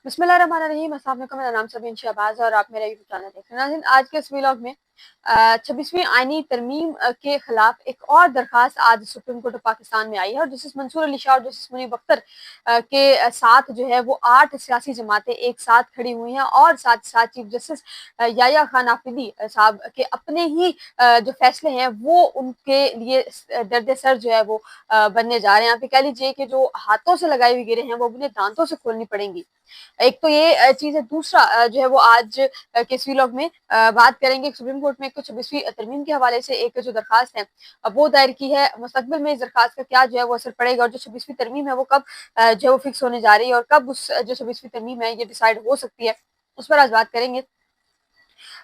बिस्मिल्लाहिर्रहमानिर्रहीम। अस्सलाम वालेकुम। मेरा नाम सबीन शहबाज और आप मेरा यूट्यूब चैनल देख रहे हैं। नाज़रीन, आज के इस व्लॉग में 26वीं आईनी तरमीम के खिलाफ एक और दरखास्त आज सुप्रीम कोर्ट ऑफ पाकिस्तान में आई है और जस्टिस मंसूर अली शाह और जस्टिस मुनीब अख्तर के साथ जो है वो 8 सियासी जमातें एक साथ खड़ी हुई हैं और साथ साथ चीफ जस्टिस याया खान आफरीदी साहब के अपने ही जो फैसले हैं वो उनके लिए दर्द सर जो है वो बनने जा रहे हैं। यहाँ पे कह लीजिए कि जो हाथों से लगाई हुई गिरें हैं वो अपने दांतों से खोलनी पड़ेंगी। एक तो ये चीज है। दूसरा जो है वो आज के इस व्लॉग में बात करेंगे सुप्रीम कोर्ट में एक तो 26वीं तरमीम के हवाले से एक जो दरखास्त है वो दायर की है। मुस्तकबिल में इस दरखास्त का क्या जो है वो असर पड़ेगा और जो 26वीं तरमीम है वो कब जो है वो फिक्स होने जा रही है और कब उस जो 26वीं तरमीम है ये डिसाइड हो सकती है, उस पर आज बात करेंगे।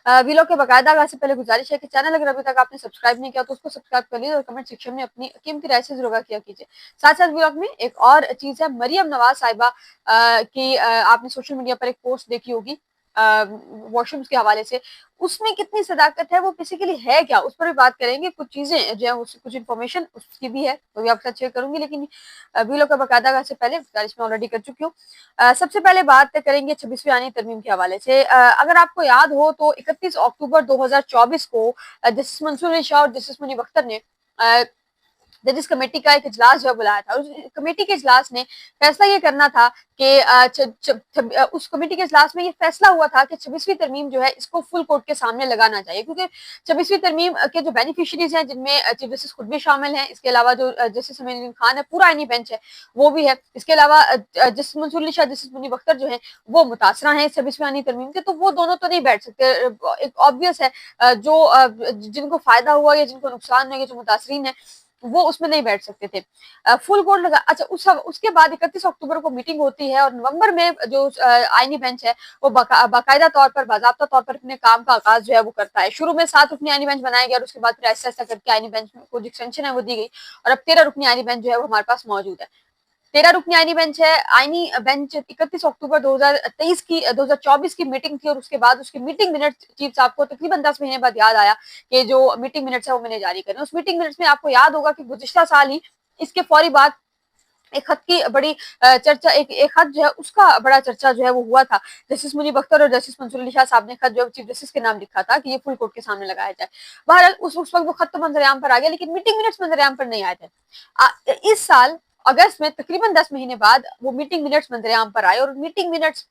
वीडियो के बाकायदा से पहले गुजारिश है कि चैनल अगर अभी तक आपने सब्सक्राइब नहीं किया तो उसको सब्सक्राइब कर लीजिए और कमेंट सेक्शन में अपनी कीमती राय से जरूर किया कीजिए। साथ साथ वीडियो में एक और चीज है, मरियम नवाज साहिबा की आपने सोशल मीडिया पर एक पोस्ट देखी होगी वॉशरूम्स के हवाले से। उसमें कितनी सदाकत है, वो बेसिकली है क्या, उस पर भी बात करेंगे। कुछ चीजें जो है कुछ इन्फॉर्मेशन उसकी भी है तो भी आपके साथ शेयर करूंगी, लेकिन वीडियो का बाकायदा से पहले गुजारिश में ऑलरेडी कर चुकी हूँ। सबसे पहले बात करेंगे 26वीं आईनी तरमीम के हवाले से। अगर आपको याद हो तो 31 अक्टूबर 2024 को जस्टिस मंसूर अली शाह और जस्टिस मुनीब अख्तर ने जजिस कमेटी का एक इजलास जो बुलाया था। उस कमेटी के इजलास ने फैसला ये करना था कि उस कमेटी के इजलास में ये फैसला हुआ था कि 26वीं तरमीम जो है इसको फुल कोर्ट के सामने लगाना चाहिए, क्योंकि 26वीं तरमीम के जो बेनिफिशरीज हैं जिनमें चीफ जस्टिस खुद भी शामिल हैं, इसके अलावा जो जस्टिस अमीनुद्दीन खान है, पूरा आईनी बेंच है वो भी है, इसके अलावा जस्टिस मंसूर अली शाह, जस्टिस मुनीब अख्तर जो है वो मुतासरा हैं 26वीं आईनी तरमीम के, तो वो दोनों तो नहीं बैठ सकते। एक ऑब्वियस है जो जिनको फायदा हुआ या जिनको नुकसान हुआ, जो मुतासरीन है वो उसमें नहीं बैठ सकते थे। फुल कोर्ट लगा। अच्छा, उसके बाद 31 अक्टूबर को मीटिंग होती है और नवंबर में जो आईनी बेंच है वो बाकायदा तौर पर बाज़ाब्ता तौर पर अपने काम का आगाज जो है वो करता है। शुरू में 7 रुकनी आईनी बेंच बनाया गया और उसके बाद फिर ऐसा ऐसा करके आईनी बेंच में कुछ एक्सटेंशन है वो दी गई और अब 13 रुकनी आईनी बेंच जो है वो हमारे पास मौजूद है। 13 रुकनी आईनी बेंच है। आईनी बेंच 31 अक्टूबर 2024 की मीटिंग थी और उसके बाद उसकी मीटिंग मिनट चीफ साहब को तकरीबन 10 महीने बाद याद आया कि जो मीटिंग मिनट्स है वो मैंने जारी करने। उस मीटिंग मिनट्स में आपको याद होगा कि गुज़िश्ता साल ही इसके फौरी बाद एक खत की बड़ी चर्चा, एक खत जो है उसका बड़ा चर्चा जो है वो हुआ था। जस्टिस मुनीब अख्तर और जस्टिस मंसूर अली शाह साहब ने खत जो चीफ जस्टिस के नाम लिखा था कि ये फुल कोर्ट के सामने लगाया जाए। बहरहाल उस वक्त वो खत तो मंजरेआम पर आ गया, लेकिन मीटिंग मिनट्स मंजरेआम पर नहीं आए थे। इस साल अगस्त में तकरीबन 10 महीने बाद वो मीटिंग मिनट्स मंजरेआम पर आए और मीटिंग मिनट्स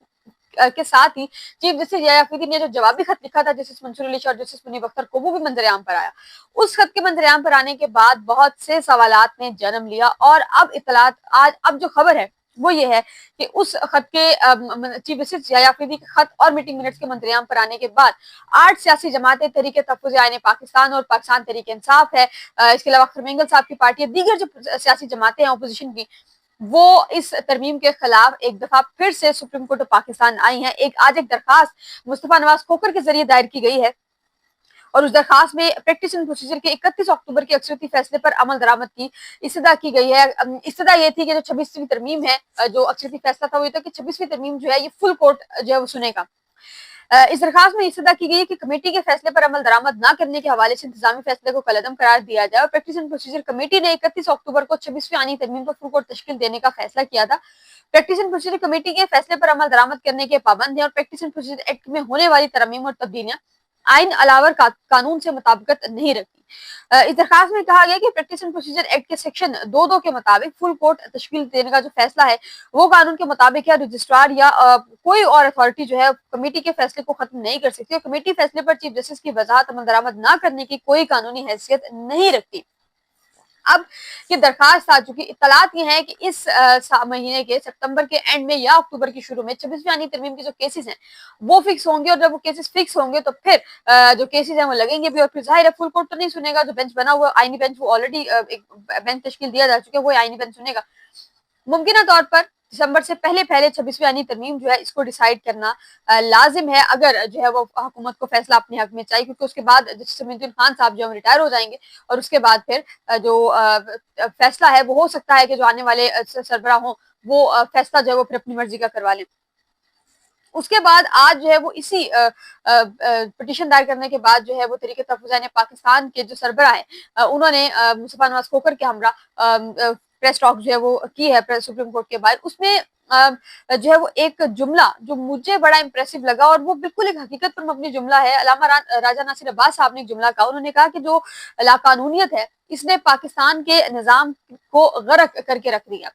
के साथ ही चीफ जस्टिस याया आफरीदी ने जो जवाबी खत लिखा था जस्टिस मंसूर अली शाह और जस्टिस मुनीब अख्तर को, वो भी मंजरेआम पर आया। उस खत के मंजरेआम पर आने के बाद बहुत से सवालात ने जन्म लिया और अब इतलात आज अब जो खबर है वो ये है कि उस खत के चीफ जस्टिस याया आफरीदी के खत और मीटिंग मिनट्स के मंजरेआम पर आने के बाद 8 सियासी जमातें तहरीक तहफ़्फ़ुज़ आईन पाकिस्तान और पाकिस्तान तहरीक इंसाफ है, इसके अलावा अख्तर मेंगल साहब की पार्टी, दीगर जो सियासी जमातें हैं अपोजिशन की, वो इस तरमीम के खिलाफ एक दफा फिर से सुप्रीम कोर्ट ऑफ पाकिस्तान आई है। आज एक दरखास्त मुस्तफा नवाज खोखर के जरिए दायर की गई है और उस दरखास्त में प्रैक्टिस एंड प्रोसीजर के 31 अक्टूबर के अक्सरती फैसले पर अमल दरामद की इस्तदा की गई है। इस्तदा ये थी कि जो 26वीं तरमीम है, जो अक्सरती फैसला था वो ये था कि 26वीं तरमीम जो है ये फुल कोर्ट जो है वो सुनेगा। इस दरखास्त में इस्तदा की गई है कि कमेटी के फैसले पर अमल दरामद न करने के हवाले से इंतजामी फैसले को कलअदम करार दिया जाए और प्रैक्टिस एंड प्रोसीजर कमेटी ने 31 अक्टूबर को 26वीं आईनी तरमीम पर फुल कोर्ट तश्कील देने का फैसला किया था। प्रैक्टिस एंड प्रोसीजर कमेटी के फैसले पर अमल दरामद करने के पाबंद है और प्रैक्टिस एंड प्रोसीजर एक्ट में होने वाली तरमीम और तब्दीलियां आइन अलावर कानून से मुताबिकत नहीं रखती। इस दरखास्त में कहा गया कि प्रैक्टिस एंड प्रोसीजर एक्ट के सेक्शन 2(2) के मुताबिक फुल कोर्ट तश्कील देने का जो फैसला है वो कानून के मुताबिक है। रजिस्ट्रार या कोई और अथॉरिटी जो है कमेटी के फैसले को खत्म नहीं कर सकती और कमेटी फैसले पर चीफ जस्टिस की वजाहत अमल दरामद न करने की कोई कानूनी हैसियत नहीं रखती। अब ये दरखास्त आ चुकी। इत्तलात ये है कि इस महीने के सितंबर के एंड में या अक्टूबर की शुरू में 26वीं आईनी तरमीम के जो केसेस हैं वो फिक्स होंगे और जब वो केसेस फिक्स होंगे तो फिर जो केसेस हैं वो लगेंगे भी और फिर जाहिर है फुल कोर्ट तो नहीं सुनेगा। जो बेंच बना हुआ आईनी बेंच वो ऑलरेडी एक बेंच तश्कील दिया जा चुका है, वो आईनी बेंच सुनेगा। मुमकिन तौर पर दिसंबर से पहले 26वीं आईनी तरमीम जो है इसको डिसाइड करना लाजिम है, अगर जो है वो हुकूमत को फैसला अपने हक में चाहिए, क्योंकि उसके बाद जस्टिस अमीनुद्दीन खान साहब जो रिटायर हो जाएंगे और उसके बाद फिर जो फैसला है वो हो सकता है कि जो आने वाले सरबराह हों वो फैसला जो है वो फिर अपनी मर्जी का करवा लें। उसके बाद आज जो है वो इसी पिटीशन दायर करने के बाद जो है वो तहरीक तहफ़्फ़ुज़ आईन पाकिस्तान के जो सरबराह है उन्होंने मुस्तफा नवाज खोखर के हमरा प्रेस टॉक जो है वो की है सुप्रीम कोर्ट के बाहर। उसमें جو ہے وہ ایک جملہ جو مجھے بڑا امپریسو لگا اور وہ بالکل ایک حقیقت پر مبنی جملہ ہے. علامہ راجہ ناصر عباس صاحب نے ایک جملہ کہا. انہوں نے کہا کہ جو لاقانونیت ہے اس نے پاکستان کے نظام کو غرق کر کے رکھ دیا.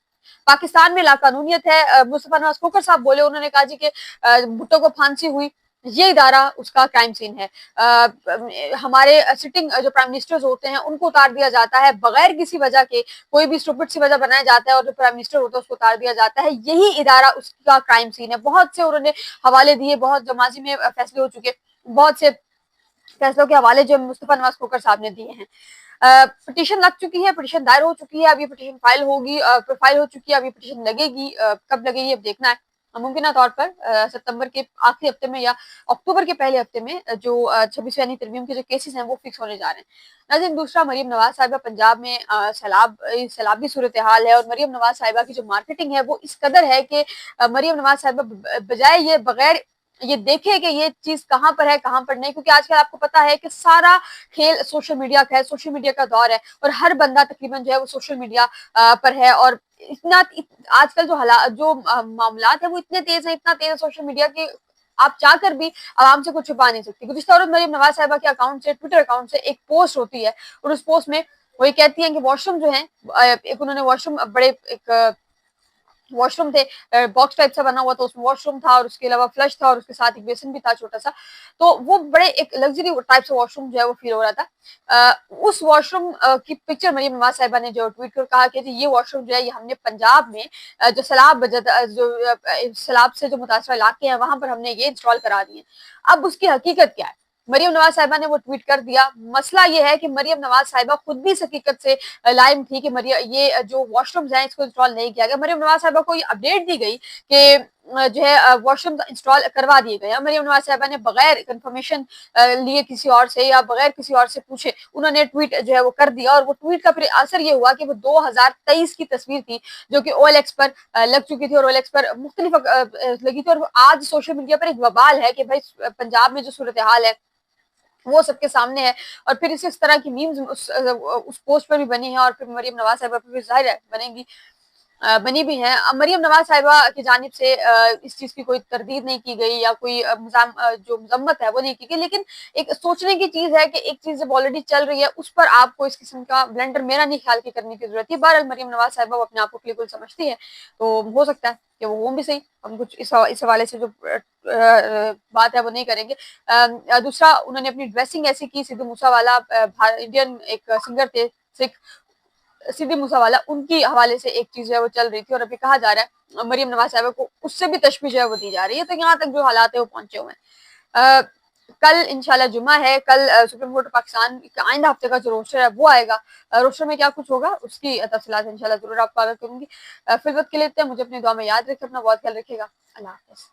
پاکستان میں لاقانونیت ہے. مصطفیٰ نواز کھوکھر صاحب بولے, انہوں نے کہا جی کہ بھٹو کو پھانسی ہوئی, یہ ادارہ اس کا کرائم سین ہے. ہمارے سٹنگ جو پرائم منسٹرز ہوتے ہیں ان کو اتار دیا جاتا ہے بغیر کسی وجہ کے, کوئی بھی اسٹوپڈ سی وجہ بنایا جاتا ہے اور جو پرائم منسٹر ہوتا ہے اس کو اتار دیا جاتا ہے, یہی ادارہ اس کا کرائم سین ہے. بہت سے انہوں نے حوالے دیے, بہت جو ماضی میں فیصلے ہو چکے, بہت سے فیصلوں کے حوالے جو مصطفیٰ نواز کھوکھر صاحب نے دیے ہیں. پٹیشن لگ چکی ہے, پٹیشن دائر ہو چکی ہے, اب یہ پٹیشن فائل ہوگی, فائل ہو چکی ہے, اب یہ پٹیشن لگے گی. کب لگے گی اب دیکھنا ہے. ممکنہ طور پر ستمبر کے آخری ہفتے میں یا اکتوبر کے پہلے ہفتے میں جو 26ویں یعنی ترمیم کے جو کیسز ہیں وہ فکس ہونے جا رہے ہیں. ناظرین, دوسرا مریم نواز صاحبہ پنجاب میں سیلابی صورتحال ہے, اور مریم نواز صاحبہ کی جو مارکیٹنگ ہے وہ اس قدر ہے کہ مریم نواز صاحبہ بجائے یہ بغیر یہ دیکھے کہ یہ چیز کہاں پر ہے کہاں پر نہیں, کیونکہ آج کل آپ کو پتا ہے کہ سارا کھیل سوشل میڈیا کا ہے, سوشل میڈیا کا دور ہے, اور ہر بندہ تقریباً جو ہے وہ سوشل میڈیا پر ہے. اور اتنا آج کل جو معاملات ہیں وہ اتنے تیز ہیں, اتنا تیز ہے سوشل میڈیا کے, آپ چاہ کر بھی عوام سے کچھ چھپا نہیں سکتی. گزشتہ روز مریم نواز صاحبہ کے اکاؤنٹ سے, ٹویٹر اکاؤنٹ سے ایک پوسٹ ہوتی ہے, اور اس پوسٹ میں وہ یہ کہتی ہیں کہ واش روم جو ہیں, ایک انہوں نے واش روم بڑے ایک واش روم تھے, باکس ٹائپ سے بنا ہوا تھا, اس میں واش روم تھا اور اس کے علاوہ فلش تھا اور اس کے ساتھ ایک بیسن بھی تھا چھوٹا سا, تو وہ بڑے ایک لگژری ٹائپ سے واش روم جو ہے وہ فیل ہو رہا تھا. اس واش روم کی پکچر مریم نواز صاحبہ نے جو ٹویٹ کر کہا کہ یہ واش روم جو ہے یہ ہم نے پنجاب میں جو سیلاب سے جو متاثرہ علاقے ہیں وہاں پر ہم نے یہ انسٹال کرا دیے. اب اس کی حقیقت کیا ہے؟ مریم نواز صاحبہ نے وہ ٹویٹ کر دیا. مسئلہ یہ ہے کہ مریم نواز صاحبہ خود بھی اس حقیقت سے لائم تھی کہ یہ جو واش رومز ہیں اس کو انسٹال نہیں کیا گیا. مریم نواز صاحبہ کو یہ اپڈیٹ دی گئی کہ جو ہے واش روم انسٹال کروا دیے گئے. مریم نواز صاحبہ نے بغیر کنفرمیشن لیے کسی اور سے یا بغیر کسی اور سے پوچھے انہوں نے ٹویٹ جو ہے وہ کر دیا, اور وہ ٹویٹ کا پھر اثر یہ ہوا کہ وہ 2023 کی تصویر تھی جو کہ او ایل ایکس پر لگ چکی تھی, اور او ایل ایکس پر مختلف لگی تھی, اور آج سوشل میڈیا پر ایک وبال ہے کہ بھائی پنجاب میں جو صورتحال ہے وہ سب کے سامنے ہے. اور پھر اس طرح کی میمز اس پوسٹ پر بھی بنی ہیں, اور پھر مریم نواز صاحبہ پر بھی ظاہر ہے بنے گی, بنی بھی ہیں. مریم نواز صاحبہ کی جانب سے اس چیز کی کوئی تردید نہیں کی گئی یا کوئی جو مذمت ہے وہ نہیں کی گئی, لیکن ایک سوچنے کی چیز ہے کہ ایک چیز جب آلریڈی چل رہی ہے اس پر آپ کو اس قسم کا بلنڈر میرا نہیں خیال کی کرنے کی ضرورت ہے. بہرحال مریم نواز صاحبہ وہ اپنے آپ کو بالکل سمجھتی ہے, تو ہو سکتا ہے کہ وہ بھی صحیح, ہم کچھ اس حوالے سے جو بات ہے وہ نہیں کریں گے. دوسرا, انہوں نے اپنی ڈریسنگ ایسی کی, سدھو موسیٰ والا انڈین ایک سنگر تھے سکھ, سدھو موسیٰ والا, ان کی حوالے سے ایک چیز ہے وہ چل رہی تھی, اور ابھی کہا جا رہا ہے مریم نواز صاحبہ کو اس سے بھی تشویش ہے وہ دی جا رہی ہے. تو یہاں تک جو حالات ہیں وہ پہنچے ہوئے ہیں. کل انشاءاللہ جمعہ ہے, کل سپریم کورٹ پاکستان کا آئندہ ہفتے کا جو روسٹر ہے وہ آئے گا. روسٹر میں کیا کچھ ہوگا اس کی تفصیلات انشاءاللہ ضرور آپ کو آگاہ کروں گی. فی الوقت کے لیے مجھے اپنی دعا میں یاد رکھے, اپنا بہت خیال رکھے گا. اللہ حافظ.